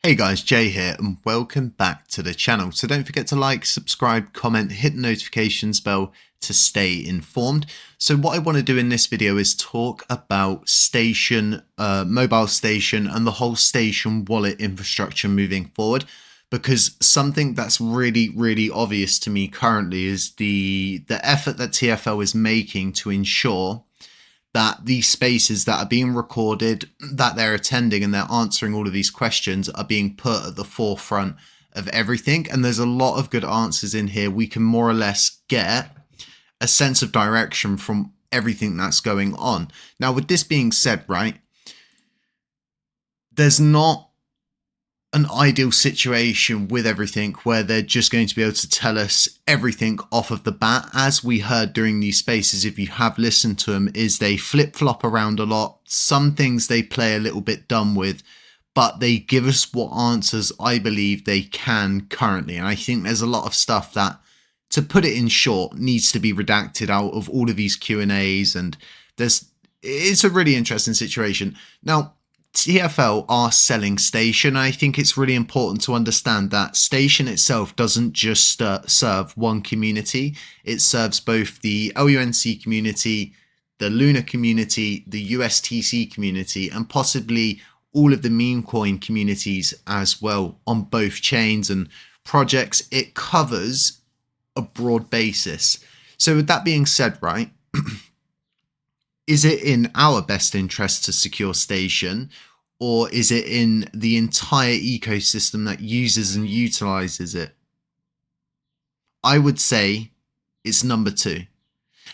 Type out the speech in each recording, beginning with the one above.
Hey guys, Jay here and welcome back to the channel. So don't forget to like, subscribe, comment, hit the notifications bell to stay informed. So what I want to do in this video is talk about Station, mobile Station and the whole Station wallet infrastructure moving forward. Because something that's really obvious to me currently is the effort that TFL is making to ensure that these spaces that are being recorded, that they're attending and they're answering all of these questions are being put at the forefront of everything. And there's a lot of good answers in here. We can more or less get a sense of direction from everything that's going on. Now, with this being said, right, there's not an ideal situation with everything where they're just going to be able to tell us everything off of the bat. As we heard during these spaces, if you have listened to them, is they flip-flop around a lot. Some things they play a little bit dumb with, but they give us what answers I believe they can currently. And I think there's a lot of stuff that, to put it in short, needs to be redacted out of all of these Q&As, and it's a really interesting situation. Now, TFL are selling Station. I think it's really important to understand that Station itself doesn't just serve one community. It serves both the LUNC community, the Luna community, the USTC community, and possibly all of the meme coin communities as well on both chains and projects. It covers a broad basis. So with that being said, right, is it in our best interest to secure Station, or is it in the entire ecosystem that uses and utilizes it? I would say it's number two.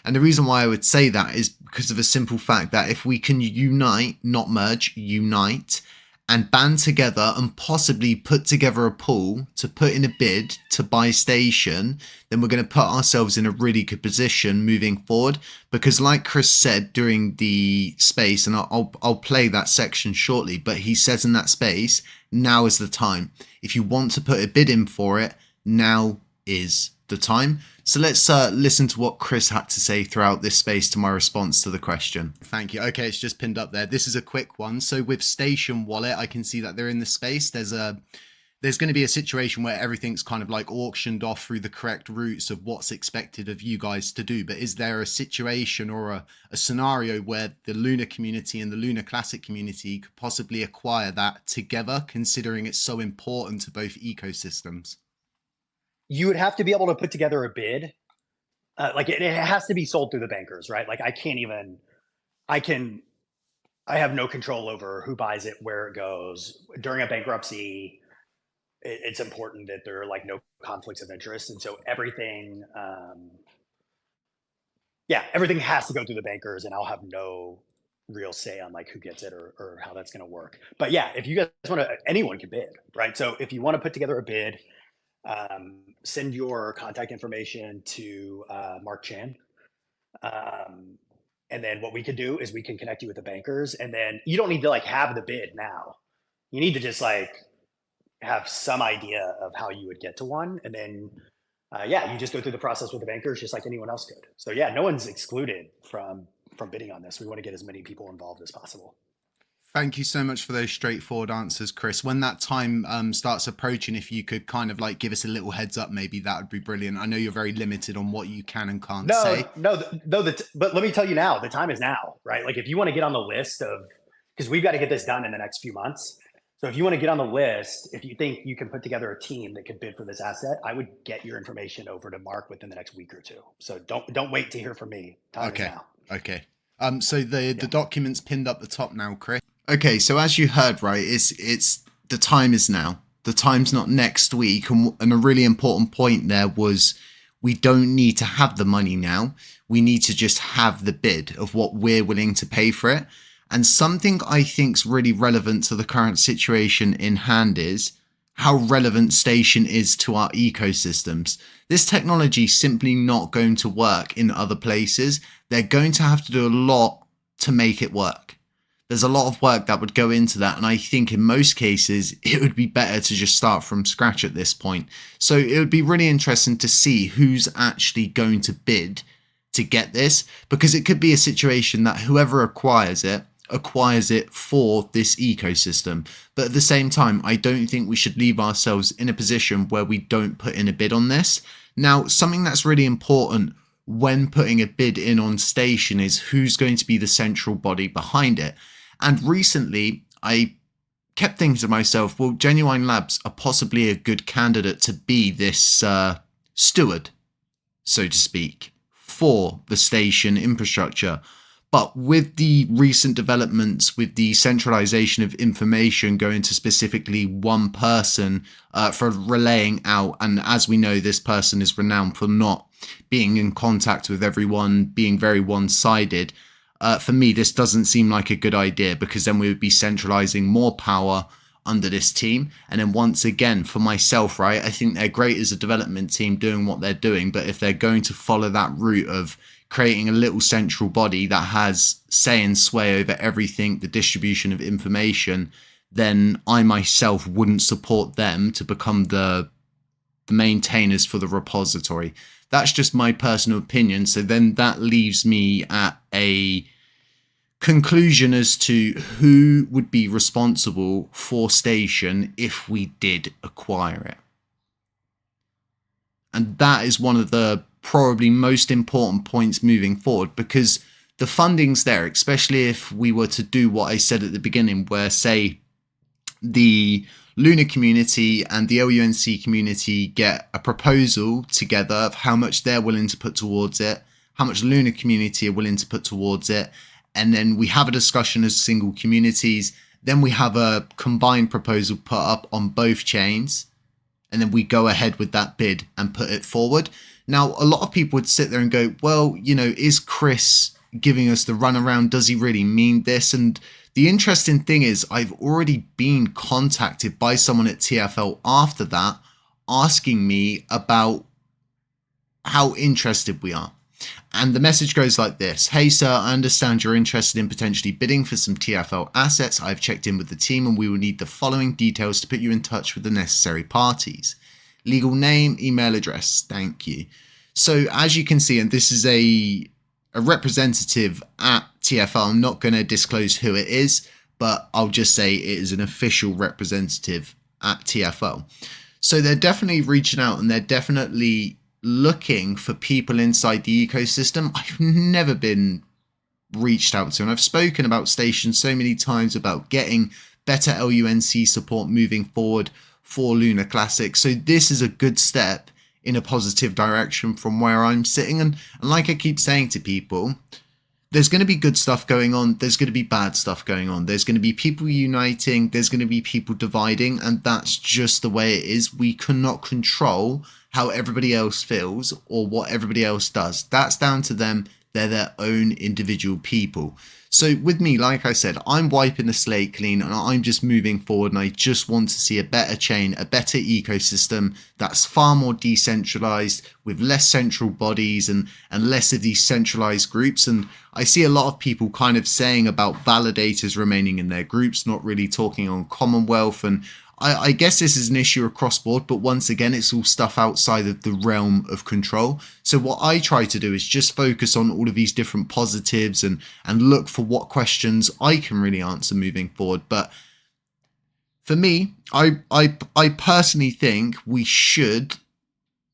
And the reason why I would say that is because of a simple fact that if we can unite, not merge, unite, and band together and possibly put together a pool to put in a bid to buy Station, then we're going to put ourselves in a really good position moving forward. Because like Chris said during the space, and I'll play that section shortly, but he says in that space, now is the time. If you want to put a bid in for it, now is the time. So let's listen to what Chris had to say throughout this space to my response to the question. Thank you. Okay, it's just pinned up there. This is a quick one. So with Station Wallet, I can see that they're in the space. There's going to be a situation where everything's kind of like auctioned off through the correct routes of what's expected of you guys to do. But is there a situation or a scenario where the Luna community and the Luna Classic community could possibly acquire that together, considering it's so important to both ecosystems? You would have to be able to put together a bid. Like it has to be sold through the bankers, right? Like I have no control over who buys it, where it goes. During a bankruptcy, it's important that there are like no conflicts of interest. And so everything has to go through the bankers, and I'll have no real say on like who gets it or how that's going to work. But yeah, if you guys want to, anyone can bid, right? So if you want to put together a bid, send your contact information to Mark Chan. And then what we could do is we can connect you with the bankers, and then you don't need to like have the bid now. You need to just like have some idea of how you would get to one. And then, you just go through the process with the bankers just like anyone else could. So yeah, no one's excluded from bidding on this. We want to get as many people involved as possible. Thank you so much for those straightforward answers, Chris. When that time starts approaching, if you could kind of like give us a little heads up, maybe that would be brilliant. I know you're very limited on what you can and can't say. But let me tell you now, the time is now, right? Like if you want to get on the list because we've got to get this done in the next few months. So if you want to get on the list, if you think you can put together a team that could bid for this asset, I would get your information over to Mark within the next week or two. So don't wait to hear from me. Time is now. Okay. So the document's pinned up the top now, Chris. Okay, so as you heard, right, it's the time is now. The time's not next week. And a really important point there was we don't need to have the money now. We need to just have the bid of what we're willing to pay for it. And something I think's really relevant to the current situation in hand is how relevant Station is to our ecosystems. This technology is simply not going to work in other places. They're going to have to do a lot to make it work. There's a lot of work that would go into that, and I think in most cases it would be better to just start from scratch at this point. So it would be really interesting to see who's actually going to bid to get this, because it could be a situation that whoever acquires it acquires it for this ecosystem. But at the same time, I don't think we should leave ourselves in a position where we don't put in a bid on this. Now, something that's really important when putting a bid in on Station is who's going to be the central body behind it. And recently, I kept thinking to myself, well, Genuine Labs are possibly a good candidate to be this steward, so to speak, for the Station infrastructure. But with the recent developments, with the centralization of information going to specifically one person for relaying out, and as we know, this person is renowned for not being in contact with everyone, being very one-sided. For me, this doesn't seem like a good idea, because then we would be centralizing more power under this team. And then once again, for myself, right, I think they're great as a development team doing what they're doing. But if they're going to follow that route of creating a little central body that has say and sway over everything, the distribution of information, then I myself wouldn't support them to become the maintainers for the repository. That's just my personal opinion. So then that leaves me at a conclusion as to who would be responsible for Station if we did acquire it. And that is one of the probably most important points moving forward, because the funding's there, especially if we were to do what I said at the beginning, where, say, the Luna community and the LUNC community get a proposal together of how much they're willing to put towards it, how much Luna community are willing to put towards it, and then we have a discussion as single communities. Then we have a combined proposal put up on both chains, and then we go ahead with that bid and put it forward. Now, a lot of people would sit there and go, well, you know, is Chris giving us the runaround? Does he really mean this? And the interesting thing is, I've already been contacted by someone at TFL after that, asking me about how interested we are. And the message goes like this: hey sir, I understand you're interested in potentially bidding for some TFL assets. I've checked in with the team and we will need the following details to put you in touch with the necessary parties. Legal name, email address, thank you. So as you can see, and this is a representative at TFL, I'm not going to disclose who it is, but I'll just say it is an official representative at TFL. So they're definitely reaching out and they're definitely looking for people inside the ecosystem. I've never been reached out to, and I've spoken about Station so many times about getting better LUNC support moving forward for Luna Classic. So this is a good step in a positive direction from where I'm sitting. And like I keep saying to people, there's going to be good stuff going on. There's going to be bad stuff going on. There's going to be people uniting. There's going to be people dividing. And that's just the way it is. We cannot control how everybody else feels or what everybody else does. That's down to them. They're their own individual people. So with me, like I said, I'm wiping the slate clean and I'm just moving forward, and I just want to see a better chain, a better ecosystem that's far more decentralized, with less central bodies and less of these centralized groups. And I see a lot of people kind of saying about validators remaining in their groups, not really talking on Commonwealth. And I guess this is an issue across board, but once again, it's all stuff outside of the realm of control. So what I try to do is just focus on all of these different positives and look for what questions I can really answer moving forward. But for me, I personally think we should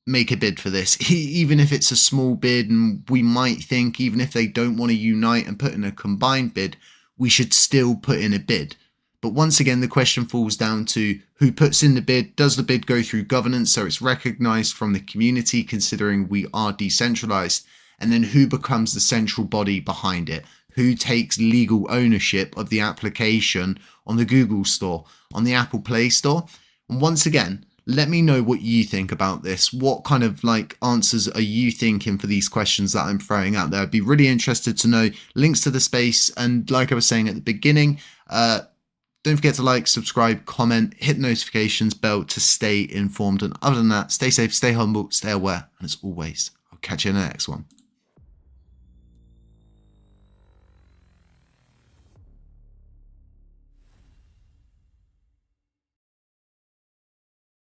make a bid for this, even if it's a small bid, and we might think even if they don't want to unite and put in a combined bid, we should still put in a bid. But once again, the question falls down to who puts in the bid. Does the bid go through governance so it's recognized from the community, considering we are decentralized? And then who becomes the central body behind it? Who takes legal ownership of the application on the Google Store, on the Apple Play Store? And once again, let me know what you think about this. What kind of answers are you thinking for these questions that I'm throwing out there? I'd be really interested to know. Links to the space, and like I was saying at the beginning, don't forget to like, subscribe, comment, hit the notifications bell to stay informed. And other than that, stay safe, stay humble, stay aware. And as always, I'll catch you in the next one.